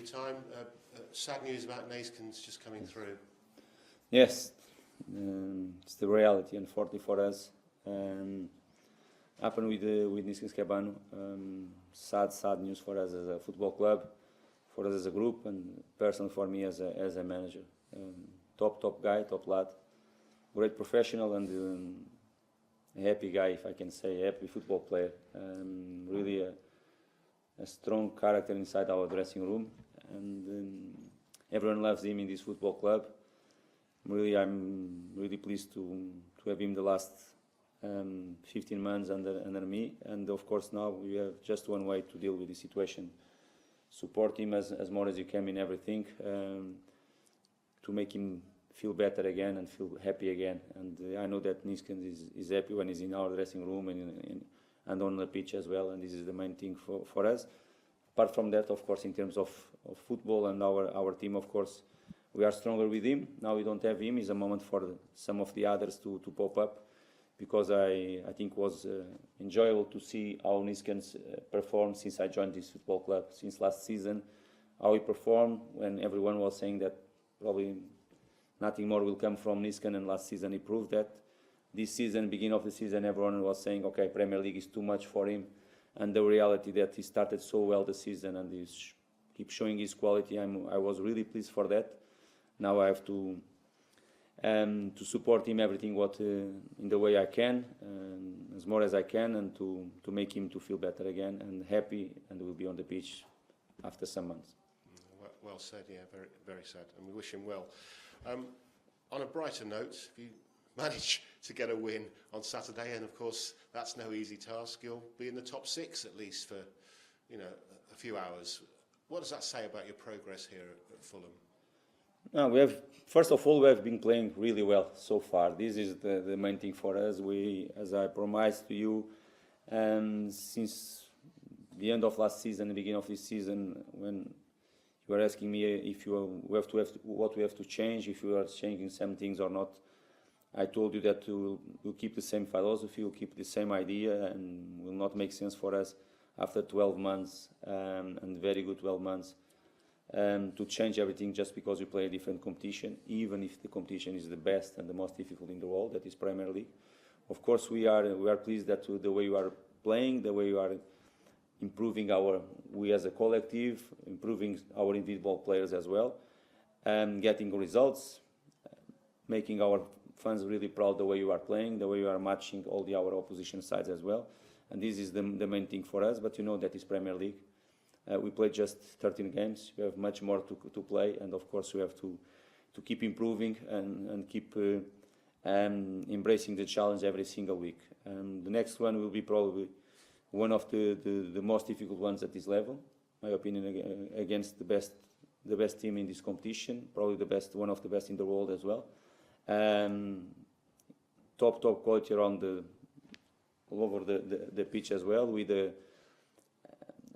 your time. Sad news about Neeskens just coming through. Yes, it's the reality, unfortunately for us. Happened with Neeskens Kebano. Sad news for us as a football club, for us as a group, and personally for me as a manager. Top guy, top lad, great professional, and a happy guy, if I can say, happy football player. Really a strong character inside our dressing room, and everyone loves him in this football club. I'm really pleased to have him the last 15 months under me, and of course now we have just one way to deal with the situation: support him as more as you can in everything, to make him feel better again and feel happy again. And I know that Neeskens is happy when he's in our dressing room and on the pitch as well, and this is the main thing for us. Apart from that, of course, in terms of football and our team, of course, we are stronger with him. Now we don't have him. It's a moment for some of the others to pop up, because I think it was enjoyable to see how Neeskens performed since I joined this football club, since last season, how he performed when everyone was saying that probably nothing more will come from Neeskens, and last season he proved that. This season, beginning of the season, everyone was saying, okay, Premier League is too much for him, and the reality that he started so well the season and he keeps showing his quality, I was really pleased for that. Now I have to support him everything in the way I can, as more as I can, and to make him to feel better again and happy, and will be on the pitch after some months. Well said, yeah, very, very sad, and we wish him well. On a brighter note, if you manage to get a win on Saturday, and of course that's no easy task, you'll be in the top 6 at least for a few hours. What does that say about your progress here at Fulham? No, first of all, we have been playing really well so far. This is the main thing for us. As I promised to you, since the end of last season, the beginning of this season, when you were asking me if what we have to change, if we are changing some things or not, I told you that we'll keep the same philosophy, we'll keep the same idea, and will not make sense for us after 12 months, and very good 12 months, to change everything just because we play a different competition, even if the competition is the best and the most difficult in the world, that is Premier League. Of course, we are pleased that the way you are playing, the way you are improving we as a collective, improving our individual players as well, and getting results, making our fans really proud the way you are playing, the way you are matching all our opposition sides as well. And this is the main thing for us, but you know that is Premier League. We played just 13 games. We have much more to play, and of course we have to keep improving and keep embracing the challenge every single week. The next one will be probably one of the most difficult ones at this level, my opinion, against the best team in this competition, probably one of the best in the world as well. Top quality around all over the pitch as well, with a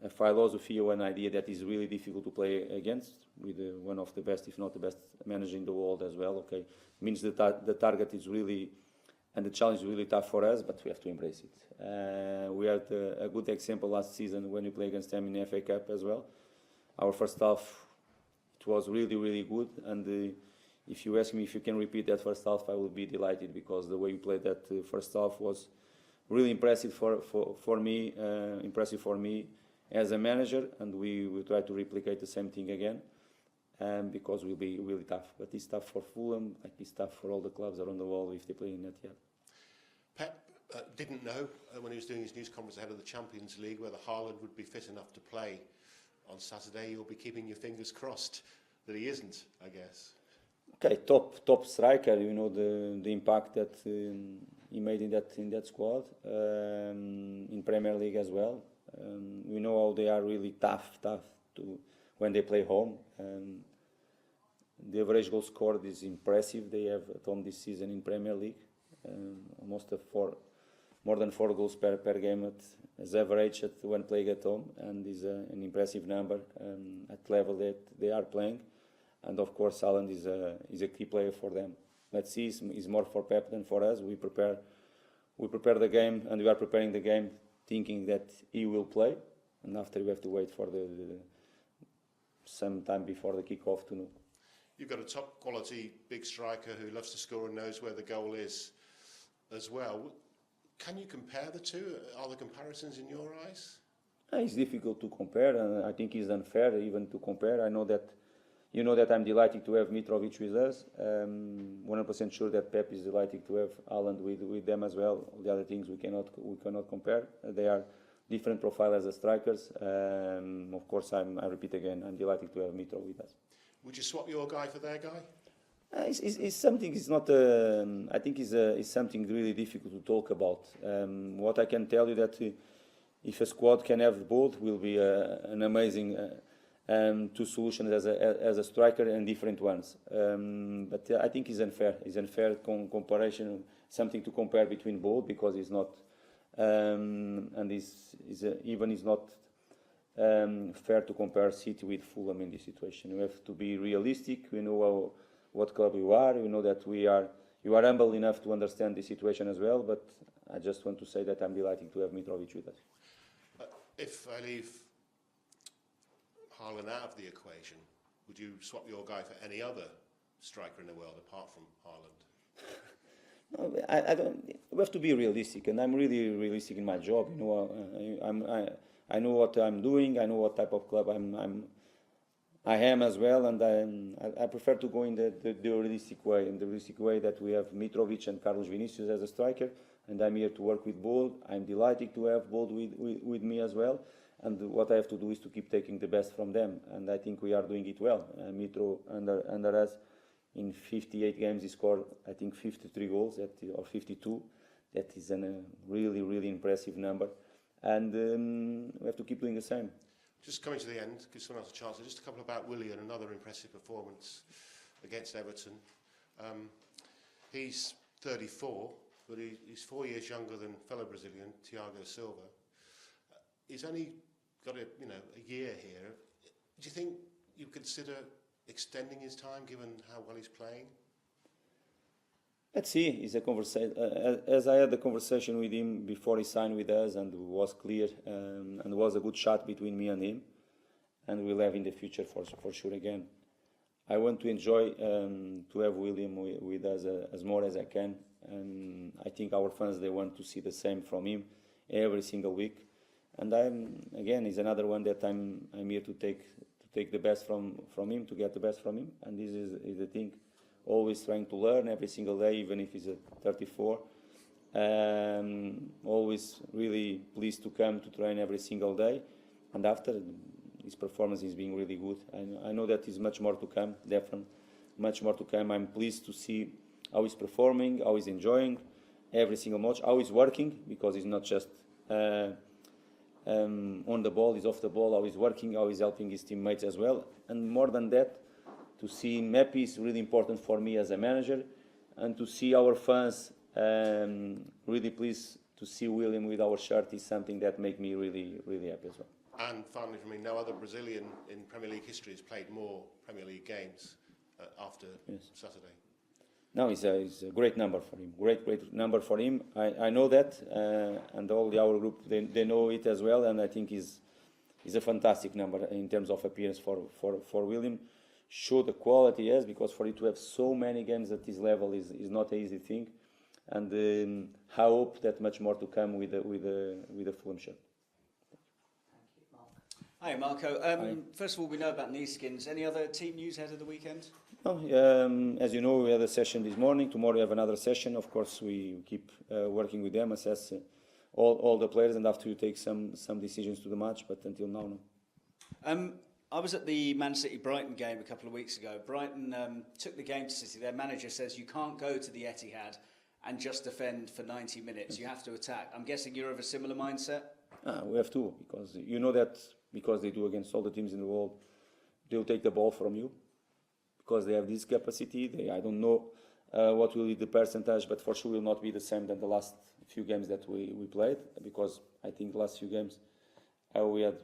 philosophy or an idea that is really difficult to play against, with one of the best, if not the best, manager in the world as well. Okay, means the target is really, and the challenge is really tough for us, but we have to embrace it. We had a good example last season when we played against them in the FA Cup as well. Our first half, it was really good, and if you ask me if you can repeat that first half, I will be delighted, because the way we played that first half was really impressive for me as a manager, and we will try to replicate the same thing again, because it will be really tough. But it's tough for Fulham, like it's tough for all the clubs around the world if they play in Etihad. Pep didn't know when he was doing his news conference ahead of the Champions League whether Haaland would be fit enough to play on Saturday. You'll be keeping your fingers crossed that he isn't, I guess. Okay, top striker. You know the impact that he made in that squad, in Premier League as well. We know how they are really tough when they play home. The average goal scored is impressive. They have at home this season in Premier League, almost more than 4 goals per game as average when playing at home, and is an impressive number at level that they are playing. And of course, Haaland is a key player for them. Let's see, he's more for Pep than for us. We prepare the game, and we are preparing the game thinking that he will play, and after we have to wait for some time before the kick-off to know. You've got a top quality big striker who loves to score and knows where the goal is as well. Can you compare the two? Are there comparisons in your eyes? It's difficult to compare, and I think it's unfair even to compare. I know that you know that I'm delighted to have Mitrović with us. 100% sure that Pep is delighted to have Haaland with them as well. All the other things we cannot compare. They are different profiles as strikers. Of course, I repeat again, I'm delighted to have Mitro with us. Would you swap your guy for their guy? It's something. It's not. I think it's something really difficult to talk about. What I can tell you that if a squad can have both, will be an amazing two solutions as a striker and different ones. But I think it's unfair. It's unfair comparison. Something to compare between both because it's not. And it's not fair to compare City with Fulham in this situation. We have to be realistic. We know what club you are. We know that you are humble enough to understand the situation as well. But I just want to say that I'm delighted to have Mitrović with us. If I leave Haaland out of the equation, would you swap your guy for any other striker in the world apart from Haaland? No, I don't. We have to be realistic, and I'm really realistic in my job. You know, I know what I'm doing. I know what type of club I am as well, and I prefer to go in the realistic way. In the realistic way that we have Mitrović and Carlos Vinicius as a striker, and I'm here to work with Bold. I'm delighted to have Bold with me as well. And what I have to do is to keep taking the best from them, and I think we are doing it well. Mitro under us. In 58 games, he scored, I think, 53 goals, or 52. That is a really, really impressive number. And we have to keep doing the same. Just coming to the end, give someone else a chance. Just a couple about Willian, another impressive performance against Everton. He's 34, but he's 4 years younger than fellow Brazilian, Thiago Silva. He's only got a year here. Do you think you consider extending his time, given how well he's playing? Let's see. It's a conversation. As I had the conversation with him before he signed with us, and it was clear, and was a good shot between me and him, and we'll have in the future for sure again. I want to enjoy to have William with us as more as I can, and I think our fans, they want to see the same from him every single week. And he's another one that I'm here to take the best from him, to get the best from him, and this is the thing. Always trying to learn every single day, even if he's at 34. Always really pleased to come to train every single day, and after his performance is being really good. I know that there's much more to come, definitely, much more to come. I'm pleased to see how he's performing, how he's enjoying every single match, how he's working, because he's not just on the ball, he's off the ball, how he's working, how he's helping his teammates as well. And more than that, to see him happy is really important for me as a manager, and to see our fans really pleased to see William with our shirt is something that makes me really, really happy as well. And finally, for me, no other Brazilian in Premier League history has played more Premier League games after Saturday. No, it's a great number for him. Great number for him. I know that, and all our group, they know it as well, and I think is a fantastic number in terms of appearance for William. Show the quality he has, because for you to have so many games at this level is not an easy thing, and I hope that much more to come with the Fulham shirt. Hi Marco. Hi. First of all, we know about Neeskens. Any other team news ahead of the weekend? No, as you know, we had a session this morning. Tomorrow we have another session. Of course, we keep working with them, assess all the players, and after you take some decisions to the match. But until now, no. I was at the Man City-Brighton game a couple of weeks ago. Brighton took the game to City. Their manager says you can't go to the Etihad and just defend for 90 minutes. You have to attack. I'm guessing you're of a similar mindset? We have to, because you know that because they do against all the teams in the world, they'll take the ball from you because they have this capacity. I don't know what will be the percentage, but for sure will not be the same than the last few games that we played, because I think the last few games we had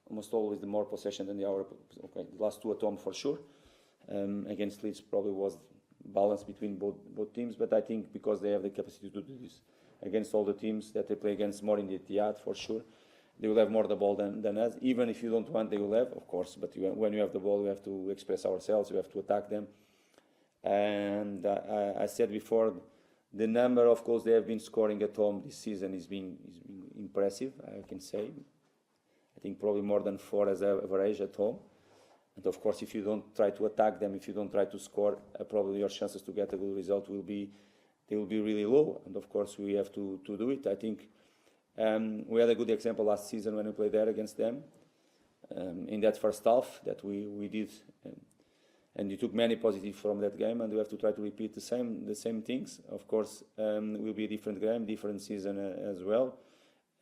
almost always the more possession than the last two at home for sure. Against Leeds probably was balance between both teams, but I think because they have the capacity to do this against all the teams that they play against more in the Etihad for sure, they will have more the ball than us. Even if you don't want, they will have, of course. But when you have the ball, we have to express ourselves. We have to attack them. And I said before, the number of goals they have been scoring at home this season is being impressive, I can say. I think probably more than 4 as average at home. And of course, if you don't try to attack them, if you don't try to score, probably your chances to get a good result will be really low. And of course, we have to do it. I think we had a good example last season when we played there against them in that first half that we did. And you took many positives from that game, and we have to try to repeat the same things. Of course, it will be a different game, different season as well.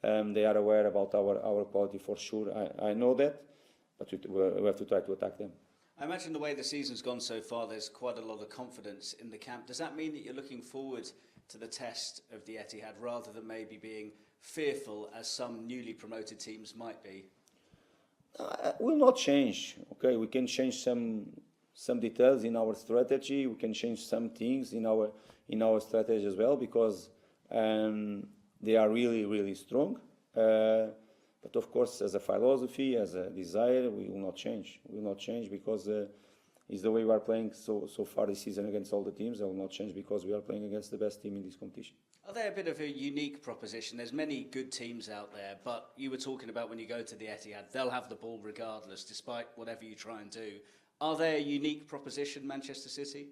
They are aware about our quality for sure. I know that, but we have to try to attack them. I imagine the way the season's gone so far, there's quite a lot of confidence in the camp. Does that mean that you're looking forward to the test of the Etihad rather than maybe being fearful as some newly promoted teams might be? Will not change. Okay, we can change some details in our strategy. We can change some things in our strategy as well because they are really strong. But of course, as a philosophy, as a desire, we will not change. We will not change because it's the way we are playing so far this season against all the teams. I will not change because we are playing against the best team in this competition. Are they a bit of a unique proposition? There's many good teams out there, but you were talking about when you go to the Etihad, they'll have the ball regardless, despite whatever you try and do. Are they a unique proposition, Manchester City?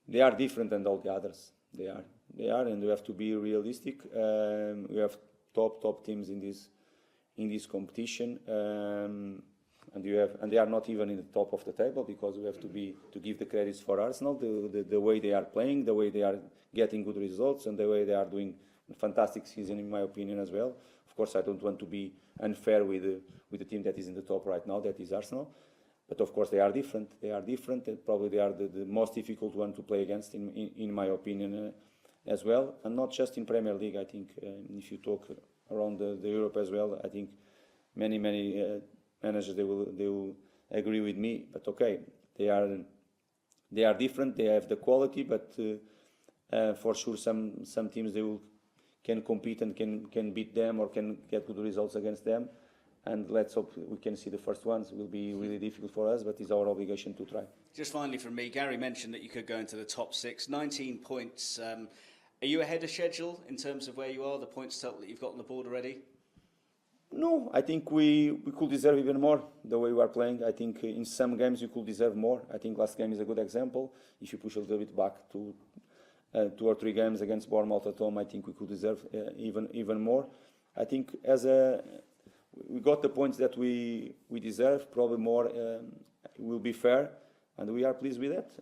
They are different than all the others. They are, and we have to be realistic. We have top teams in this competition, and they are not even in the top of the table because we have to give the credits for Arsenal, the way they are playing, the way they are getting good results, and the way they are doing a fantastic season, in my opinion, as well. Of course, I don't want to be unfair with the team that is in the top right now, that is Arsenal. But of course, they are different. And probably they are the most difficult one to play against, in my opinion, as well. And not just in Premier League. I think if you talk around the Europe as well, I think many managers they will agree with me. But okay, they are different. They have the quality, but for sure some teams can compete and can beat them or can get good results against them. And let's hope we can see the first ones. It will be really difficult for us, but it's our obligation to try. Just finally from me, Gary mentioned that you could go into the top 6, 19 points. Are you ahead of schedule in terms of where you are, the points total that you've got on the board already? No, I think we could deserve even more the way we are playing. I think in some games you could deserve more. I think last game is a good example. If you push a little bit back to 2 or 3 games against Bournemouth at home, I think we could deserve even more. I think we got the points that we deserve, probably more will be fair, and we are pleased with that.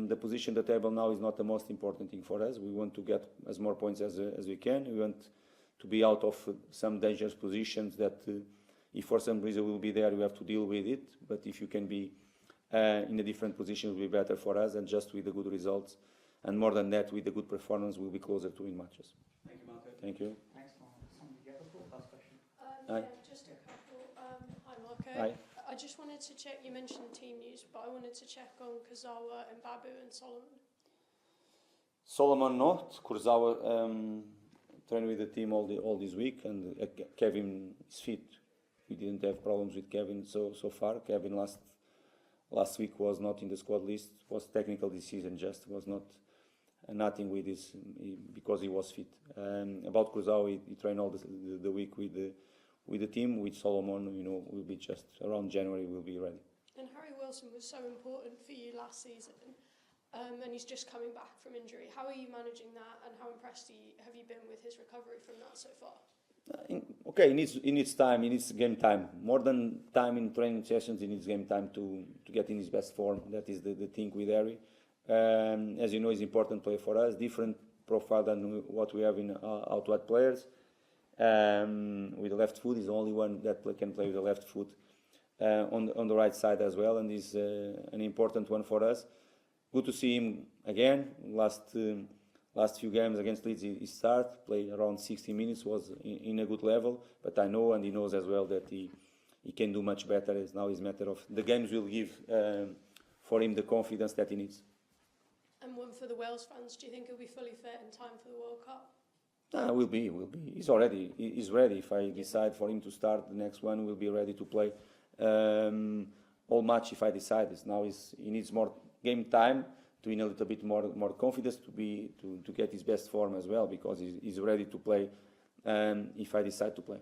The position at the table now is not the most important thing for us. We want to get as more points as we can. We want to be out of some dangerous positions that if for some reason we'll be there, we have to deal with it. But if you can be in a different position, it will be better for us, and just with the good results. And more than that, with the good performance, we'll be closer to win matches. Thank you, Marco. Thank you. Next one. Somebody get the full last question. Hi. Yeah, just a couple. Hi, Marco. Hi. I just wanted to check, you mentioned team news, but I wanted to check on Kurzawa and Babu and Solomon. Solomon not. Kurzawa trained with the team all this week, and Kevin is fit. We didn't have problems with Kevin so far. Kevin last week was not in the squad list. Was technical this season, just was not nothing with this because he was fit. About Kurzawa, he trained all the week with the team. With Solomon, will be just around January. We'll be ready. And Harry Wilson was so important for you last season, and he's just coming back from injury. How are you managing that, and how impressed have you been with his recovery from that so far? Okay, he needs time. He needs game time. More than time in training sessions, he needs game time to get in his best form. That is the thing with Harry. As you know, he's an important player for us. Different profile than what we have in out wide players. With the left foot, he's the only one that can play with the left foot on the right side as well, and he's an important one for us. Good to see him again. Last few games against Leeds, he played around 60 minutes, was in a good level. But I know, and he knows as well, that he can do much better. It's now a matter of the games will give for him the confidence that he needs. And one for the Wales fans, do you think he'll be fully fit in time for the World Cup? Will be. He's ready. If I decide for him to start the next one, we'll be ready to play all match. If I decide this now, he needs more game time to win a little bit more confidence to get his best form as well, because he's ready to play if I decide to play.